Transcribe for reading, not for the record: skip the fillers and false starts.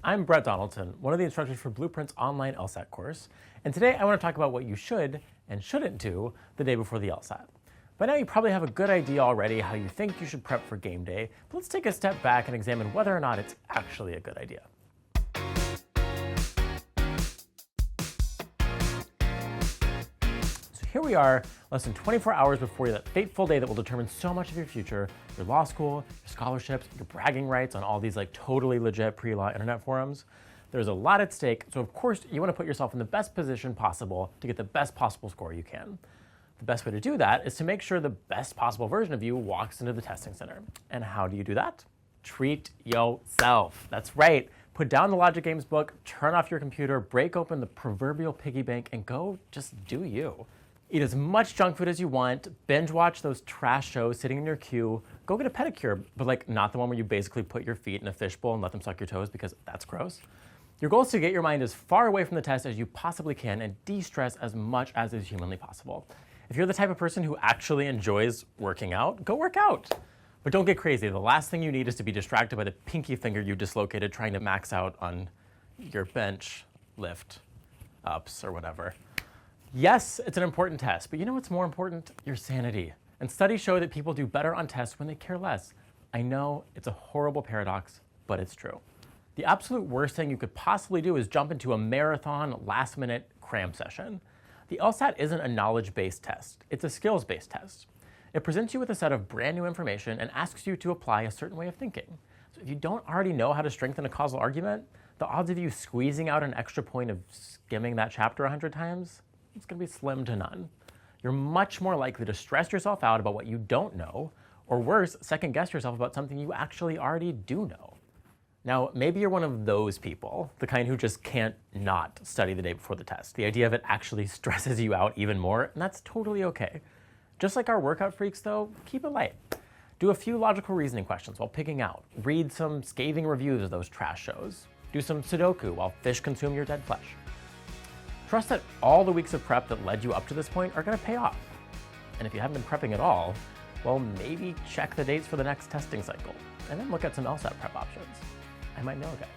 I'm Brett Donaldson, one of the instructors for Blueprint's online LSAT course, and today I want to talk about what you should and shouldn't do the day before the LSAT. By now you probably have a good idea already how you think you should prep for game day, but let's take a step back and examine whether or not it's actually a good idea. So here we are, less than 24 hours before that fateful day that will determine so much of your future, your law school, your scholarships, your bragging rights on all these totally legit pre-law internet forums. There's a lot at stake, so of course you want to put yourself in the best position possible to get the best possible score you can. The best way to do that is to make sure the best possible version of you walks into the testing center. And how do you do that? Treat yourself. That's right. Put down the Logic Games book, turn off your computer, break open the proverbial piggy bank, and go just do you. Eat as much junk food as you want, binge watch those trash shows sitting in your queue, go get a pedicure, but not the one where you basically put your feet in a fishbowl and let them suck your toes because that's gross. Your goal is to get your mind as far away from the test as you possibly can and de-stress as much as is humanly possible. If you're the type of person who actually enjoys working out, go work out. But don't get crazy. The last thing you need is to be distracted by the pinky finger you dislocated trying to max out on your bench lift ups or whatever. Yes, it's an important test, but you know what's more important? Your sanity. And studies show that people do better on tests when they care less. I know it's a horrible paradox, but it's true. The absolute worst thing you could possibly do is jump into a marathon last-minute cram session. The LSAT isn't a knowledge-based test. It's a skills-based test. It presents you with a set of brand new information and asks you to apply a certain way of thinking. So if you don't already know how to strengthen a causal argument, the odds of you squeezing out an extra point of skimming that chapter 100 times, it's going to be slim to none. You're much more likely to stress yourself out about what you don't know, or worse, second guess yourself about something you actually already do know. Now, maybe you're one of those people, the kind who just can't not study the day before the test. The idea of it actually stresses you out even more, and that's totally okay. Just like our workout freaks though, keep it light. Do a few logical reasoning questions while picking out. Read some scathing reviews of those trash shows. Do some Sudoku while fish consume your dead flesh. Trust that all the weeks of prep that led you up to this point are going to pay off. And if you haven't been prepping at all, well, maybe check the dates for the next testing cycle, and then look at some LSAT prep options. I might know a guy.